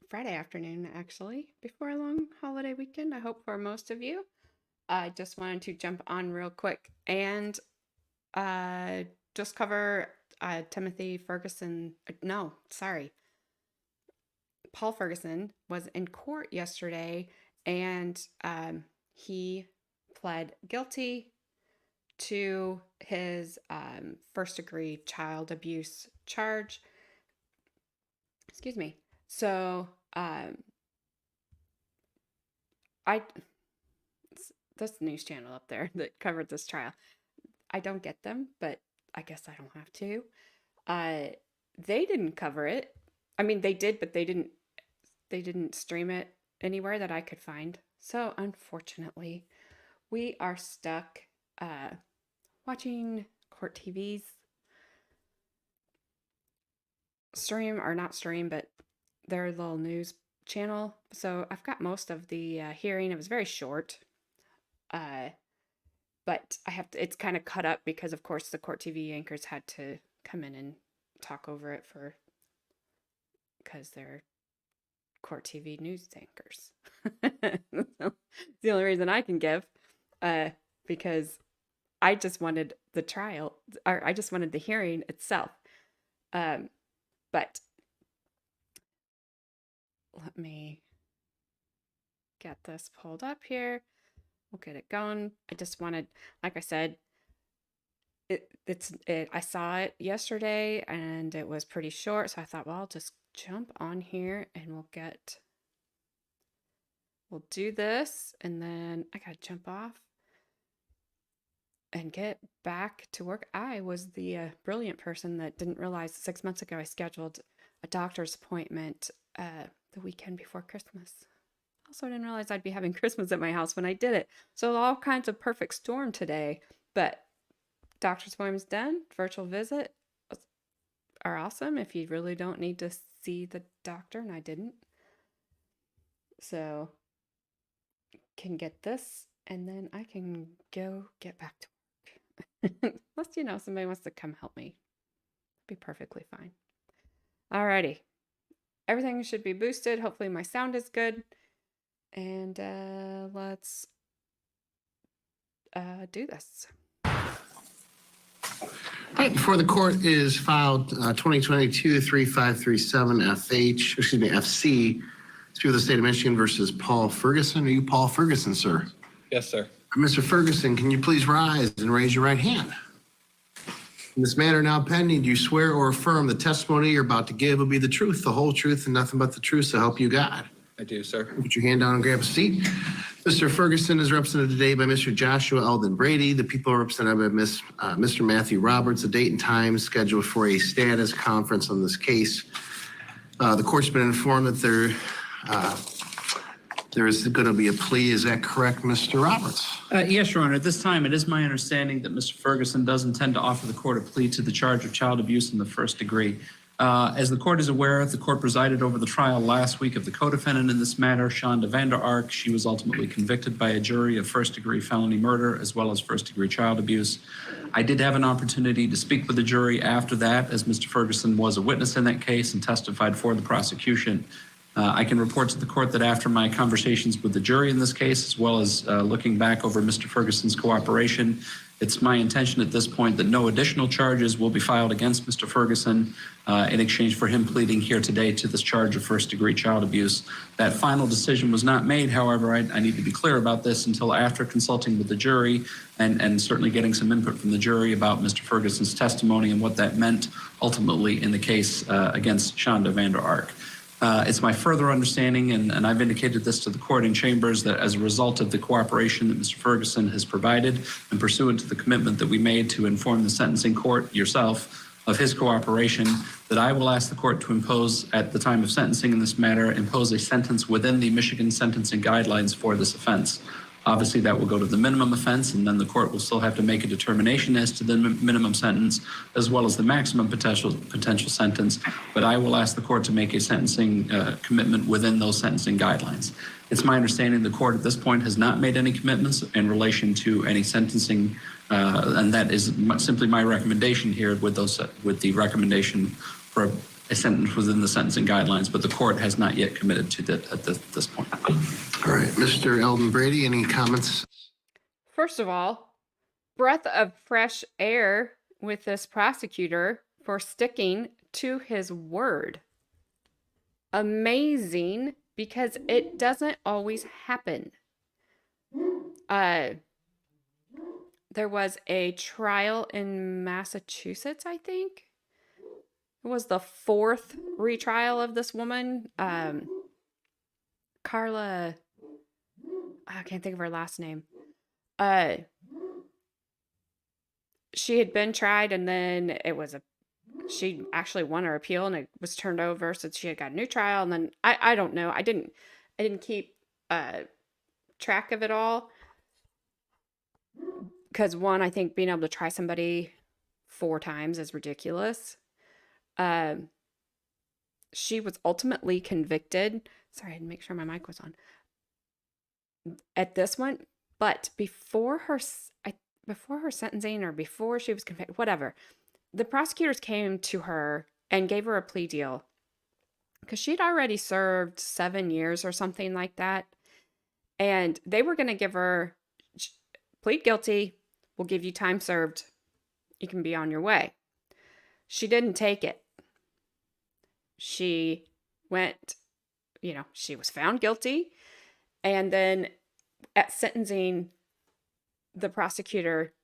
Friday afternoon, actually, before a long holiday weekend, I hope for most of you. I just wanted to jump on real quick and just cover Timothy Ferguson. No, sorry. Paul Ferguson was in court yesterday, and he pled guilty to his first-degree child abuse charge. Excuse me. So, this news channel up there that covered this trial, I don't get them, but I guess I don't have to. They didn't cover it. I mean, they did, but they didn't stream it anywhere that I could find. So, unfortunately, we are stuck watching court TV's stream, or not stream, but their little news channel. So I've got most of the hearing. It was very short, but it's kind of cut up because, of course, the court TV anchors had to come in and talk over it because they're court TV news anchors. The only reason I can give, because I just wanted the trial, or I just wanted the hearing itself. But let me get this pulled up here. We'll get it going. I just wanted, like I said, I saw it yesterday and it was pretty short. So I thought, well, I'll just jump on here and we'll do this. And then I got to jump off and get back to work. I was the brilliant person that didn't realize 6 months ago I scheduled a doctor's appointment the weekend before Christmas. Also, I didn't realize I'd be having Christmas at my house when I did it. So all kinds of perfect storm today. But doctor's appointment's done. Virtual visit are awesome if you really don't need to see the doctor, and I didn't. So can get this, and then I can go get back to work. Unless, somebody wants to come help me. Be perfectly fine. Alrighty. Everything should be boosted. Hopefully my sound is good. And let's do this. All right, before the court is filed 2022-3537 FC. It's for the state of Michigan versus Paul Ferguson. Are you Paul Ferguson, sir? Yes, sir. Mr. Ferguson, can you please rise and raise your right hand? In this matter now pending, do you swear or affirm the testimony you're about to give will be the truth, the whole truth, and nothing but the truth, so help you God? I do, sir. Put your hand down and grab a seat. Mr. Ferguson is represented today by Mr. Joshua Eldon Brady. The people are represented by Mr. Matthew Roberts. The date and time scheduled for a status conference on this case. The court's been informed that there is going to be a plea. Is that correct, Mr. Roberts? Yes, Your Honor. At this time, it is my understanding that Mr. Ferguson does intend to offer the court a plea to the charge of child abuse in the first degree. As the court is aware, the court presided over the trial last week of the co-defendant in this matter, Shanda Vander Ark. She was ultimately convicted by a jury of first-degree felony murder as well as first-degree child abuse. I did have an opportunity to speak with the jury after that, as Mr. Ferguson was a witness in that case and testified for the prosecution. I can report to the court that after my conversations with the jury in this case, as well as looking back over Mr. Ferguson's cooperation, it's my intention at this point that no additional charges will be filed against Mr. Ferguson in exchange for him pleading here today to this charge of first-degree child abuse. That final decision was not made. However, I need to be clear about this until after consulting with the jury and certainly getting some input from the jury about Mr. Ferguson's testimony and what that meant ultimately in the case against Shanda Vander Ark. It's my further understanding, and I've indicated this to the court in chambers, that as a result of the cooperation that Mr. Ferguson has provided and pursuant to the commitment that we made to inform the sentencing court, yourself, of his cooperation, that I will ask the court to impose, at the time of sentencing in this matter, impose a sentence within the Michigan sentencing guidelines for this offense. Obviously, that will go to the minimum offense, and then the court will still have to make a determination as to the minimum sentence, as well as the maximum potential sentence. But I will ask the court to make a sentencing commitment within those sentencing guidelines. It's my understanding the court at this point has not made any commitments in relation to any sentencing, and that is simply my recommendation here with the recommendation for a sentence within the sentencing guidelines, but the court has not yet committed to that at this point. All right, Mr. Eldon Brady, any comments? First of all, breath of fresh air with this prosecutor for sticking to his word. Amazing, because it doesn't always happen. There was a trial in Massachusetts, I think. It was the 4th retrial of this woman, Carla. I can't think of her last name. She had been tried, and then she actually won her appeal, and it was turned over, so she had got a new trial. And then I don't know. I didn't keep track of it all, because one, I think being able to try somebody 4 times is ridiculous. She was ultimately convicted. Sorry, I had to make sure my mic was on. At this one, but before her sentencing, or before she was convicted, whatever, the prosecutors came to her and gave her a plea deal, because she'd already served 7 years or something like that. And they were going to give her, plead guilty, we'll give you time served, you can be on your way. She didn't take it. She went, she was found guilty. And then at sentencing, the prosecutor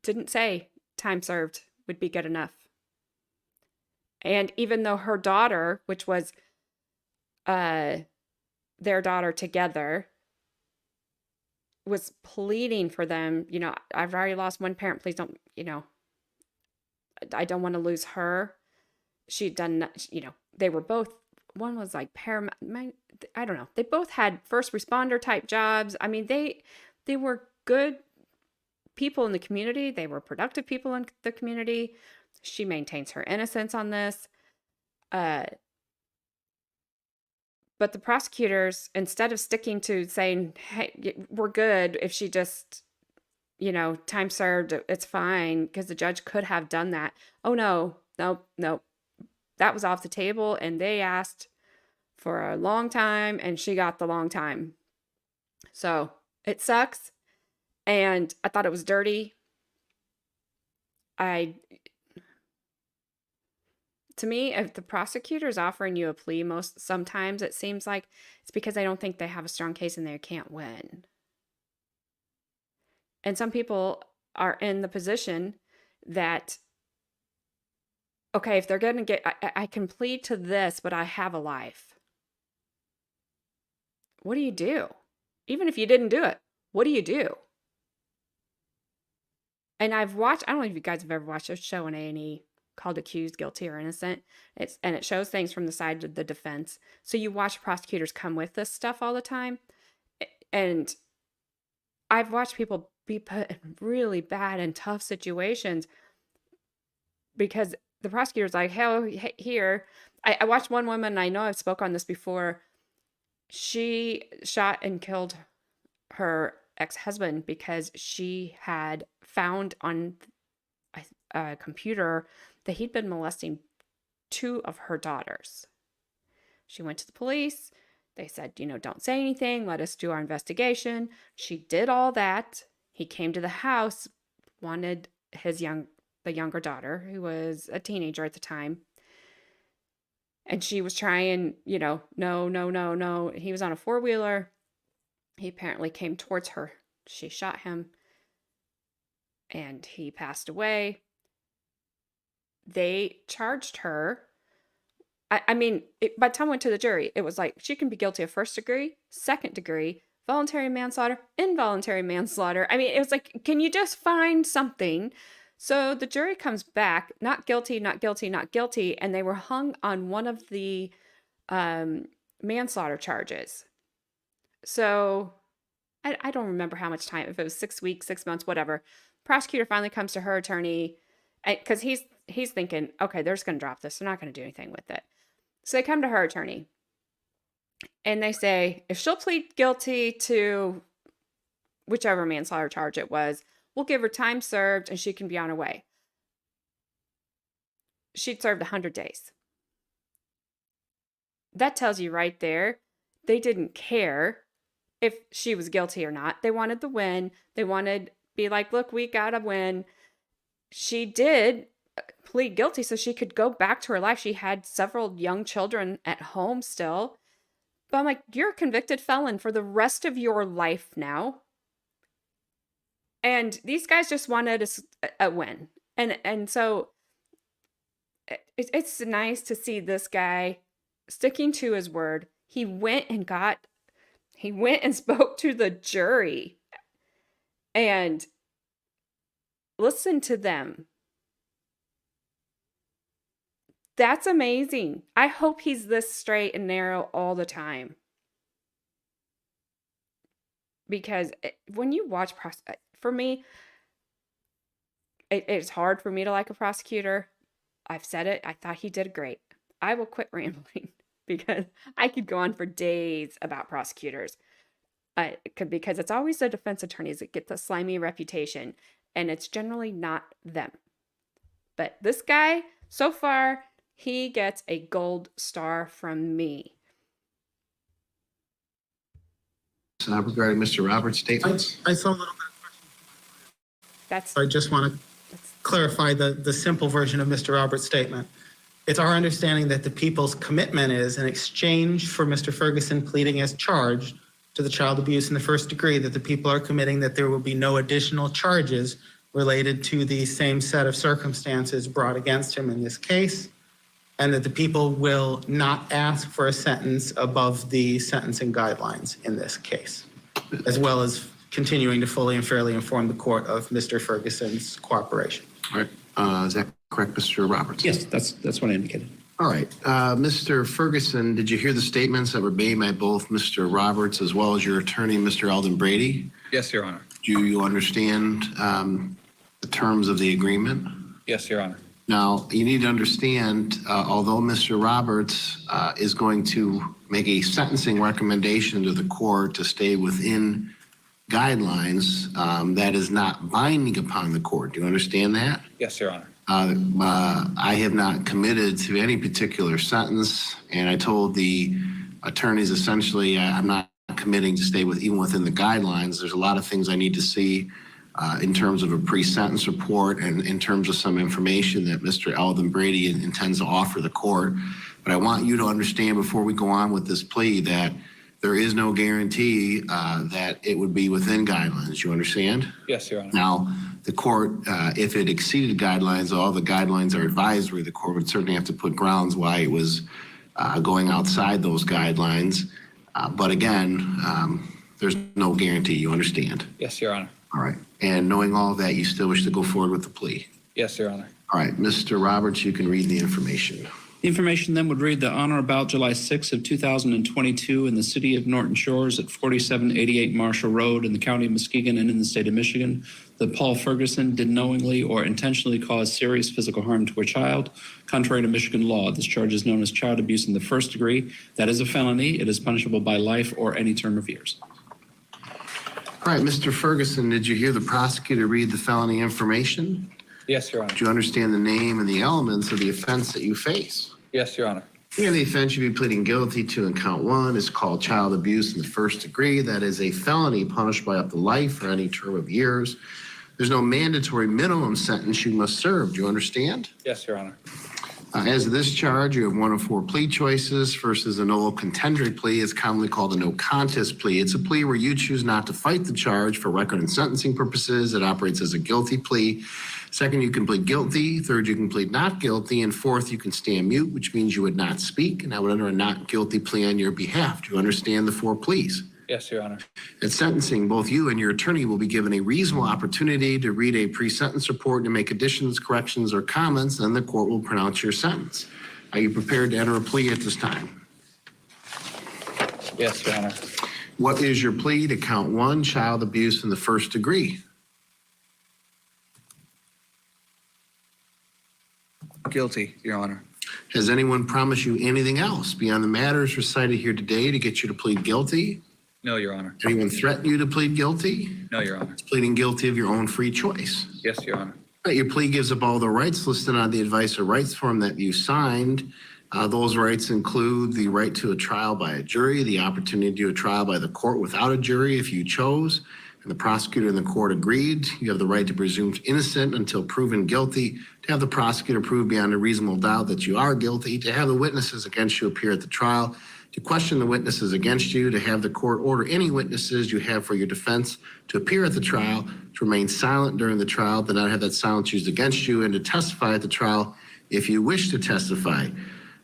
didn't say time served would be good enough. And even though her daughter, which was their daughter together, was pleading for them, I've already lost one parent, please don't, I don't want to lose her. She'd done, they were both, one was like paramedic, I don't know. They both had first responder type jobs. I mean, they were good people in the community. They were productive people in the community. She maintains her innocence on this. But the prosecutors, instead of sticking to saying, hey, we're good if she just, time served, it's fine, because the judge could have done that. Oh, no. That was off the table, and they asked for a long time, and she got the long time. So it sucks, and I thought it was dirty. To me, if the prosecutor's offering you a plea, sometimes it seems like it's because they don't think they have a strong case and they can't win. And some people are in the position that, okay, if they're going to get, I can plead to this, but I have a life. What do you do? Even if you didn't do it, what do you do? And I don't know if you guys have ever watched a show on A&E called Accused, Guilty, or Innocent. And it shows things from the side of the defense. So you watch prosecutors come with this stuff all the time. And I've watched people be put in really bad and tough situations because the prosecutor's like, hey, here. I watched one woman, and I know I've spoke on this before. She shot and killed her ex-husband because she had found on a computer that he'd been molesting 2 of her daughters. She went to the police. They said, don't say anything. Let us do our investigation. She did all that. He came to the house, wanted the younger daughter, who was a teenager at the time. And she was trying, no. He was on a 4-wheeler. He apparently came towards her. She shot him, and he passed away. They charged her. By the time I went to the jury, it was like, she can be guilty of 1st degree, 2nd degree, voluntary manslaughter, involuntary manslaughter. It was like, can you just find something? So the jury comes back, not guilty, not guilty, not guilty, and they were hung on one of the manslaughter charges. So I don't remember how much time, if it was 6 weeks, 6 months, whatever. Prosecutor finally comes to her attorney, because he's thinking, okay, they're just going to drop this. They're not going to do anything with it. So they come to her attorney, and they say, if she'll plead guilty to whichever manslaughter charge it was, we'll give her time served and she can be on her way. She'd served 100 days. that tells you right there, they didn't care if she was guilty or not. They wanted the win. They wanted be like, look, we got to win. She did plead guilty so she could go back to her life. She had several young children at home still. But I'm like, you're a convicted felon for the rest of your life now. And these guys just wanted a win. And so it's nice to see this guy sticking to his word. He went and spoke to the jury and listened to them. That's amazing. I hope he's this straight and narrow all the time. Because when you watch, for me, it's hard for me to like a prosecutor. I've said it. I thought he did great. I will quit rambling because I could go on for days about prosecutors. Because it's always the defense attorneys that get the slimy reputation, and it's generally not them. But this guy, so far, he gets a gold star from me. Regarding Mr. Roberts' statements? I saw a little bit. I just want to clarify the simple version of Mr. Roberts' statement. It's our understanding that the people's commitment is, in exchange for Mr. Ferguson pleading as charged to the child abuse in the first degree, that the people are committing that there will be no additional charges related to the same set of circumstances brought against him in this case, and that the people will not ask for a sentence above the sentencing guidelines in this case, as well as continuing to fully and fairly inform the court of Mr. Ferguson's cooperation. All right. Is that correct, Mr. Roberts? Yes, that's what I indicated. All right. Mr. Ferguson, did you hear the statements that were made by both Mr. Roberts as well as your attorney, Mr. Eldon Brady? Yes, Your Honor. Do you understand the terms of the agreement? Yes, Your Honor. Now, you need to understand, although Mr. Roberts is going to make a sentencing recommendation to the court to stay within guidelines, that is not binding upon the court. Do you understand that? Yes, Your Honor. I have not committed to any particular sentence, and I told the attorneys essentially I'm not committing to stay even within the guidelines. There's a lot of things I need to see in terms of a pre-sentence report and in terms of some information that Mr. Eldon Brady intends to offer the court. But I want you to understand before we go on with this plea that there is no guarantee that it would be within guidelines. You understand? Yes, Your Honor. Now, the court, if it exceeded guidelines, all the guidelines are advisory. The court would certainly have to put grounds why it was going outside those guidelines. But again, there's no guarantee. You understand? Yes, Your Honor. All right. And knowing all that, you still wish to go forward with the plea? Yes, Your Honor. All right. Mr. Roberts, you can read the information. The information then would read that on or about July 6th of 2022 in the city of Norton Shores at 4788 Marshall Road in the county of Muskegon and in the state of Michigan, that Paul Ferguson did knowingly or intentionally cause serious physical harm to a child. Contrary to Michigan law, this charge is known as child abuse in the first degree. That is a felony. It is punishable by life or any term of years. All right, Mr. Ferguson, did you hear the prosecutor read the felony information? Yes, Your Honor. Do you understand the name and the elements of the offense that you face? Yes, Your Honor. Yeah, the offense you'd be pleading guilty to in count one is called child abuse in the first degree. That is a felony punished by up to life or any term of years. There's no mandatory minimum sentence you must serve. Do you understand? Yes, Your Honor. As of this charge, you have one of four plea choices. First is a nolo contendere plea. It's commonly called a no contest plea. It's a plea where you choose not to fight the charge for record and sentencing purposes. It operates as a guilty plea. Second, you can plead guilty. Third, you can plead not guilty. And fourth, you can stand mute, which means you would not speak. And I would enter a not guilty plea on your behalf. Do you understand the four pleas? Yes, Your Honor. At sentencing, both you and your attorney will be given a reasonable opportunity to read a pre-sentence report and make additions, corrections, or comments, and the court will pronounce your sentence. Are you prepared to enter a plea at this time? Yes, Your Honor. What is your plea to count one, child abuse in the first degree? Guilty, Your Honor. Has anyone promised you anything else beyond the matters recited here today to get you to plead guilty? No, Your Honor. Anyone threaten you to plead guilty? No, Your Honor. It's pleading guilty of your own free choice. Yes, Your Honor. Your plea gives up all the rights listed on the advice or rights form that you signed. Those rights include the right to a trial by a jury, the opportunity to do a trial by the court without a jury if you chose, and the prosecutor and the court agreed. You have the right to presume innocent until proven guilty, to have the prosecutor prove beyond a reasonable doubt that you are guilty, to have the witnesses against you appear at the trial, to question the witnesses against you, to have the court order any witnesses you have for your defense to appear at the trial, to remain silent during the trial, to not have that silence used against you, and to testify at the trial if you wish to testify.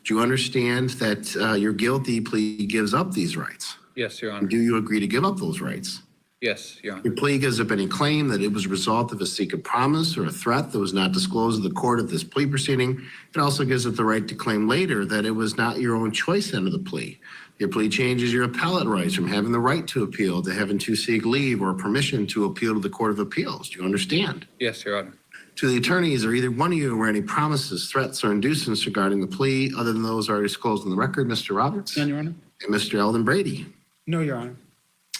Do you understand that your guilty plea gives up these rights? Yes, Your Honor. Do you agree to give up those rights? Yes, Your Honor. Your plea gives up any claim that it was a result of a secret promise or a threat that was not disclosed to the court at this plea proceeding. It also gives it the right to claim later that it was not your own choice under the plea. Your plea changes your appellate rights from having the right to appeal to having to seek leave or permission to appeal to the Court of Appeals. Do you understand? Yes, Your Honor. To the attorneys, are either one of you aware any promises, threats, or inducements regarding the plea other than those already disclosed in the record? Mr. Roberts? None, Your Honor. And Mr. Eldon Brady? No, Your Honor.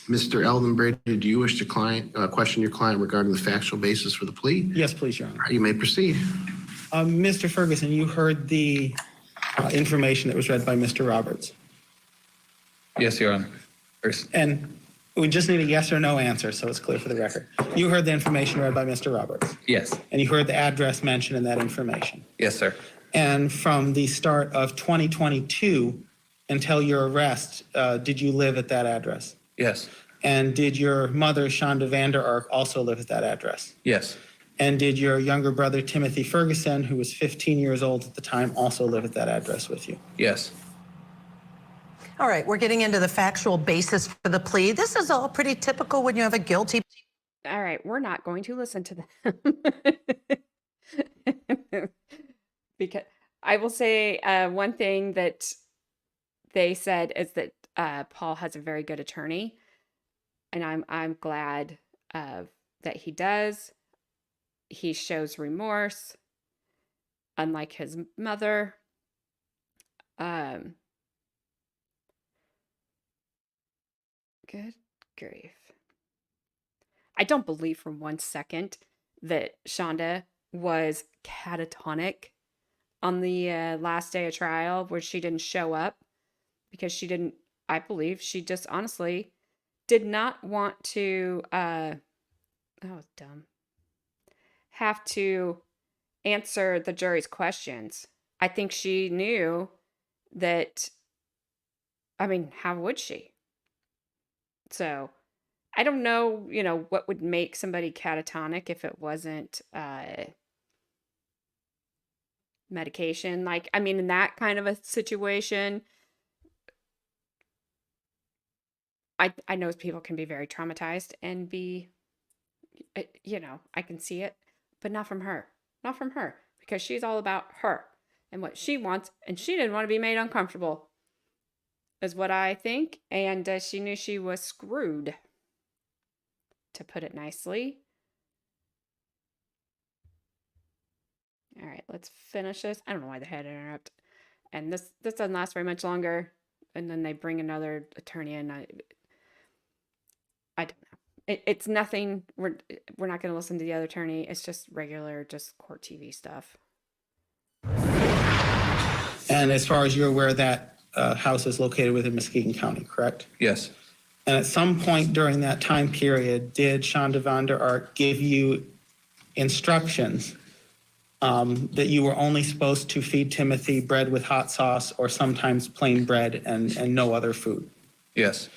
Mr. Eldon Brady, do you wish to question your client regarding the factual basis for the plea? Yes, please, Your Honor. You may proceed. Mr. Ferguson, you heard the information that was read by Mr. Roberts. Yes, Your Honor. And we just need a yes or no answer, so it's clear for the record. You heard the information read by Mr. Roberts, Yes. and you heard the address mentioned in that information. Yes, sir. And from the start of 2022 until your arrest, did you live at that address? Yes. And did your mother, Shanda Vander Ark, also live at that address? Yes. And did your younger brother, Timothy Ferguson, who was 15 years old at the time, also live at that address with you? Yes. All right, we're getting into the factual basis for the plea. This is all pretty typical when you have a guilty. All right, we're not going to listen to them. Because I will say one thing that they said is that Paul has a very good attorney, and I'm glad that he does. He shows remorse, unlike his mother. Good grief. I don't believe for 1 second that Shanda was catatonic on the last day of trial where she didn't show up because she didn't, I believe she just honestly did not want to, that was dumb, have to answer the jury's questions. I think she knew that, I mean, how would she? So I don't know, what would make somebody catatonic if it wasn't medication. Like, I mean, in that kind of a situation, I know people can be very traumatized and be, I can see it, but not from her. Not from her, because she's all about her and what she wants, and she didn't want to be made uncomfortable, is what I think. And she knew she was screwed, to put it nicely. All right, let's finish this. I don't know why they had to interrupt. And this doesn't last very much longer. And then they bring another attorney in. I don't know. It's nothing. We're not going to listen to the other attorney. It's just regular, just court TV stuff. And as far as you're aware, that house is located within Muskegon County, correct? Yes. And at some point during that time period, did Shanda Vander Ark give you instructions that you were only supposed to feed Timothy bread with hot sauce or sometimes plain bread and no other food? Yes.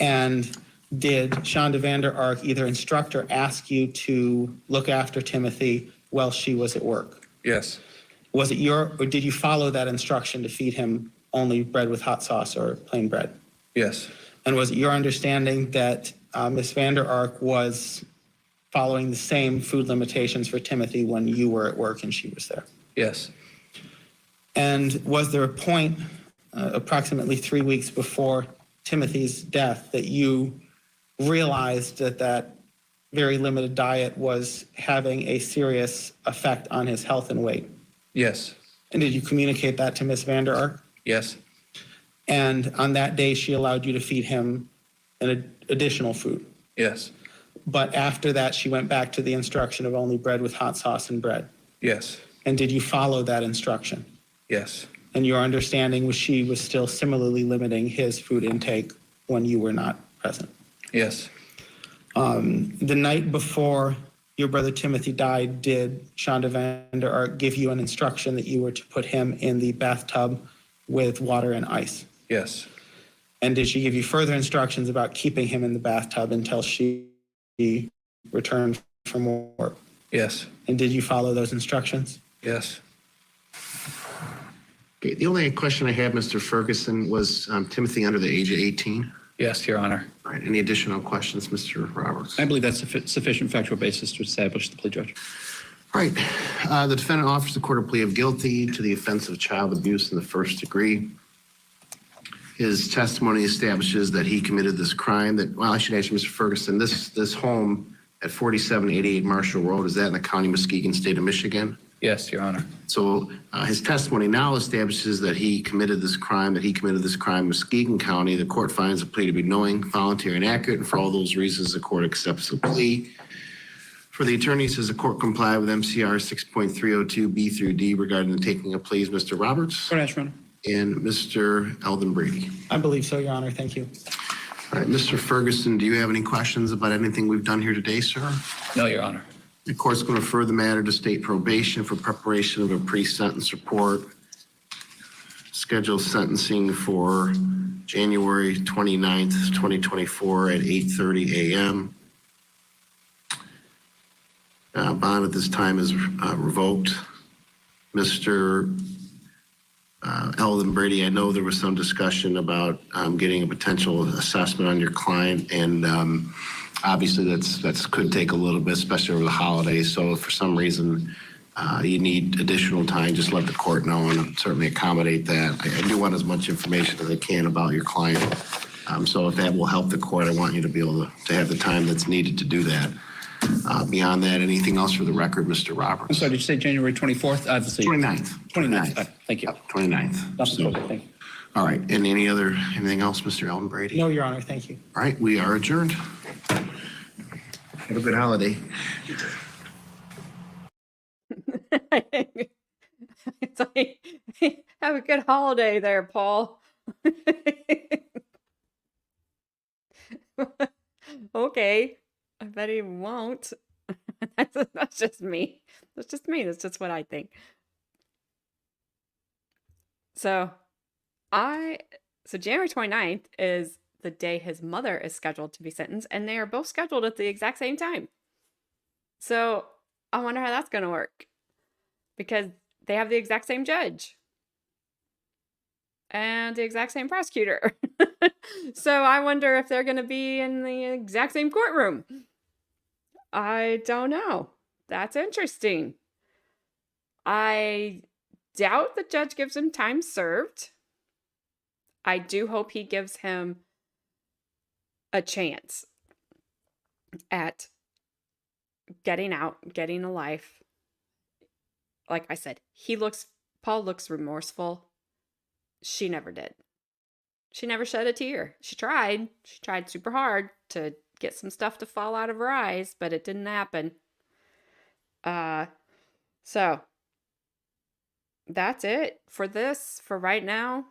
And did Shanda Vander Ark either instruct or ask you to look after Timothy while she was at work? Yes. Was it or did you follow that instruction to feed him only bread with hot sauce or plain bread? Yes. And was it your understanding that Ms. Vander Ark was following the same food limitations for Timothy when you were at work and she was there? Yes. And was there a point approximately 3 weeks before Timothy's death that you realized that very limited diet was having a serious effect on his health and weight? Yes. And did you communicate that to Ms. Vander Ark? Yes. And on that day, she allowed you to feed him an additional food? Yes. But after that, she went back to the instruction of only bread with hot sauce and bread? Yes. And did you follow that instruction? Yes. And your understanding was she was still similarly limiting his food intake when you were not present. Yes. The night before your brother Timothy died, did Shanda Vander Ark give you an instruction that you were to put him in the bathtub with water and ice? Yes. And did she give you further instructions about keeping him in the bathtub until she returned from work? Yes. And did you follow those instructions? Yes. Okay, the only question I had, Mr. Ferguson, was Timothy under the age of 18? Yes, Your Honor. All right, any additional questions, Mr. Roberts? I believe that's sufficient factual basis to establish the plea, Judge. All right, the defendant offers the court a plea of guilty to the offense of child abuse in the first degree. His testimony establishes that he committed this crime that, well, I should ask you, Mr. Ferguson, this home at 4788 Marshall Road, is that in the county of Muskegon, state of Michigan? Yes, Your Honor. So his testimony now establishes that he committed this crime in Muskegon County. The court finds the plea to be knowing, voluntary, and accurate, and for all those reasons, the court accepts the plea. For the attorneys, does the court comply with MCR 6.302B through D regarding the taking of pleas, Mr. Roberts? Court has, Your Honor. And Mr. Eldon Brady? I believe so, Your Honor. Thank you. All right, Mr. Ferguson, do you have any questions about anything we've done here today, sir? No, Your Honor. The court's going to refer the matter to state probation for preparation of a pre-sentence report. Schedule sentencing for January 29th, 2024 at 8:30 a.m. Bond at this time is revoked. Mr. Eldon Brady, I know there was some discussion about getting a potential assessment on your client, and obviously that's could take a little bit, especially over the holidays. So if for some reason you need additional time, just let the court know and certainly accommodate that. I do want as much information as I can about your client. So if that will help the court, I want you to be able to have the time that's needed to do that. Beyond that, anything else for the record, Mr. Roberts? I'm sorry, did you say January 24th? 29th. 29th. Thank you. 29th. Nothing So, further. Thank you. all right, and anything else, Mr. Eldon Brady? No, Your Honor. Thank you. All right, we are adjourned. Have a good holiday. It's like, have a good holiday there, Paul. Okay, I bet he won't. That's just me. That's just me. That's just what I think. So January 29th is the day his mother is scheduled to be sentenced, and they are both scheduled at the exact same time. So I wonder how that's going to work, because they have the exact same judge and the exact same prosecutor. So I wonder if they're going to be in the exact same courtroom. I don't know. That's interesting. I doubt the judge gives him time served. I do hope he gives him a chance at getting out, getting a life. Like I said, Paul looks remorseful. She never did. She never shed a tear. She tried super hard to get some stuff to fall out of her eyes, but it didn't happen. So that's it for right now.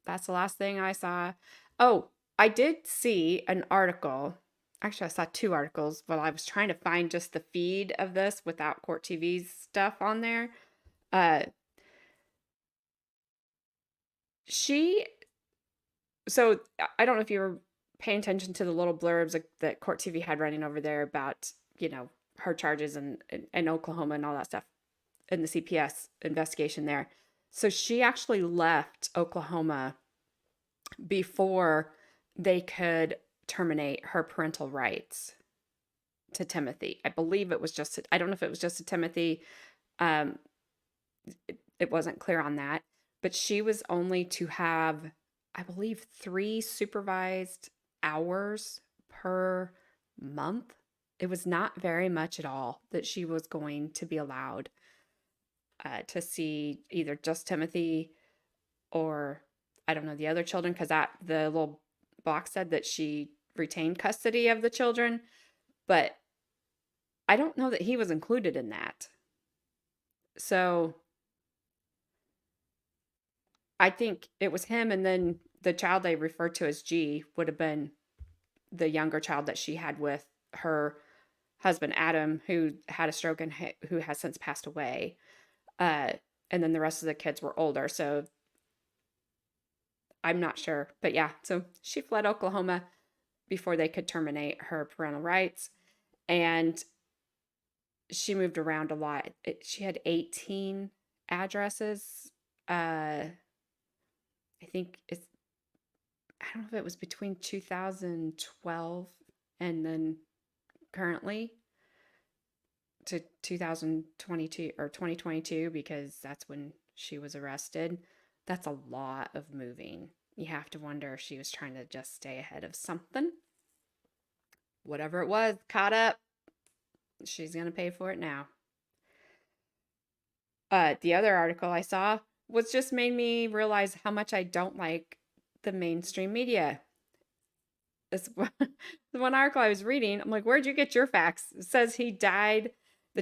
That's the last thing I saw. Oh, I did see an article. Actually, I saw two articles while I was trying to find just the feed of this without Court TV's stuff on there. So I don't know if you were paying attention to the little blurbs that Court TV had running over there about, her charges in Oklahoma and all that stuff in the CPS investigation there. So she actually left Oklahoma before they could terminate her parental rights to Timothy. I believe it was I don't know if it was just to Timothy. It wasn't clear on that, but she was only to have, I believe, 3 supervised hours per month. It was not very much at all that she was going to be allowed to see either just Timothy or, I don't know, the other children, because the little box said that she retained custody of the children, but I don't know that he was included in that. So I think it was him, and then the child they referred to as G would have been the younger child that she had with her husband Adam, who had a stroke and who has since passed away. Uh, and then the rest of the kids were older, so I'm not sure. But yeah, so she fled Oklahoma before they could terminate her parental rights, and she moved around a lot. She had 18 addresses. I think I don't know if it was between 2012 and then currently to 2022 or 2022, because that's when she was arrested. That's a lot of moving. You have to wonder if she was trying to just stay ahead of something. Whatever it was, caught up. She's going to pay for it now. The other article I saw was just made me realize how much I don't like the mainstream media. This one article I was reading, I'm like, where'd you get your facts? It says that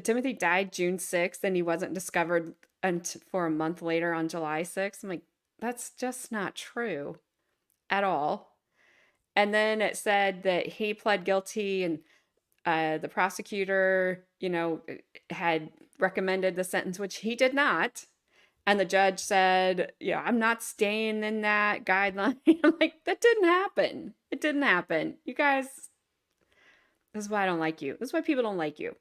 Timothy died June 6th and he wasn't discovered for a month later on July 6th. I'm like, that's just not true at all. And then it said that he pled guilty, and the prosecutor, had recommended the sentence, which he did not. And the judge said, yeah, I'm not staying in that guideline. I'm like, that didn't happen. It didn't happen. You guys, this is why I don't like you. This is why people don't like you.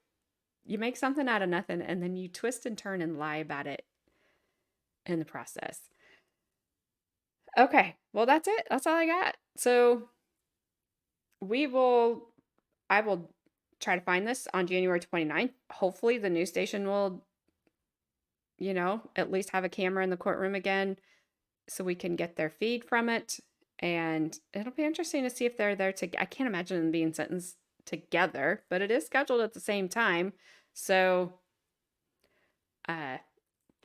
You make something out of nothing, and then you twist and turn and lie about it in the process. Okay, well, that's it. That's all I got. So I will try to find this on January 29th. Hopefully the news station will, at least have a camera in the courtroom again so we can get their feed from it. And it'll be interesting to see if they're there I can't imagine them being sentenced together, but it is scheduled at the same time. So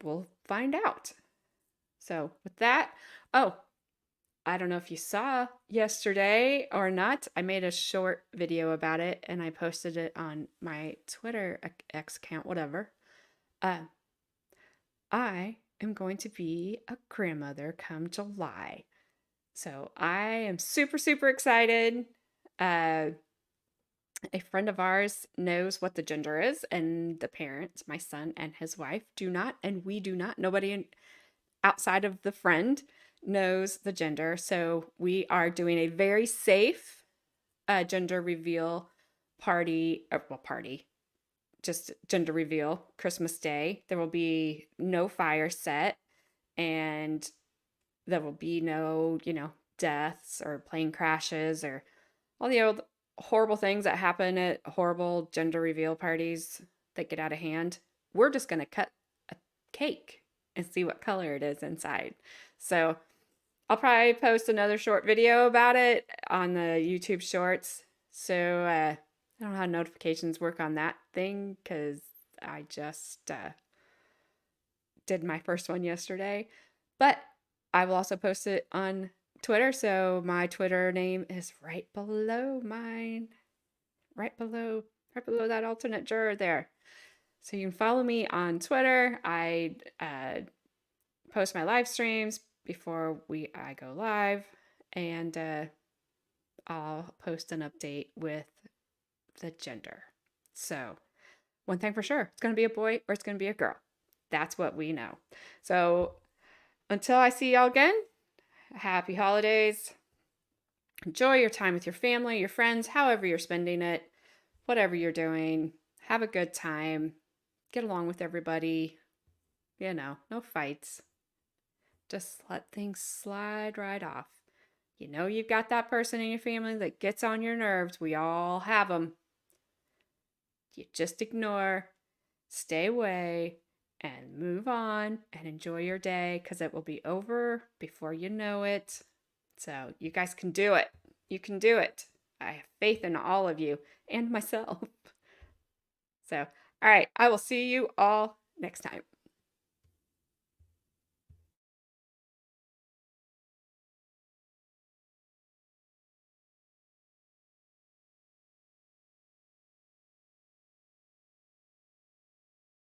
we'll find out. So with that, I don't know if you saw yesterday or not. I made a short video about it and I posted it on my Twitter X account, whatever. I am going to be a grandmother come July. So I am super, super excited. A friend of ours knows what the gender is, and the parents, my son and his wife, do not, and we do not. Nobody outside of the friend knows the gender. So we are doing a very safe gender reveal party, just gender reveal Christmas Day. There will be no fire set, and there will be no, deaths or plane crashes or all the old horrible things that happen at horrible gender reveal parties that get out of hand. We're just going to cut a cake and see what color it is inside. So I'll probably post another short video about it on the YouTube shorts. So I don't know how notifications work on that thing because I just did my first one yesterday. But I will also post it on Twitter. So my Twitter name is right below mine. Right below that alternate juror there. So you can follow me on Twitter. I post my live streams before I go live, and I'll post an update with the gender. So one thing for sure, it's going to be a boy or it's going to be a girl. That's what we know. So until I see y'all again, happy holidays. Enjoy your time with your family, your friends, however you're spending it, whatever you're doing. Have a good time. Get along with everybody. No fights. Just let things slide right off. You've got that person in your family that gets on your nerves. We all have them. You just ignore, stay away, and move on and enjoy your day because it will be over before you know it. So you guys can do it. You can do it. I have faith in all of you and myself. So, all right, I will see you all next time.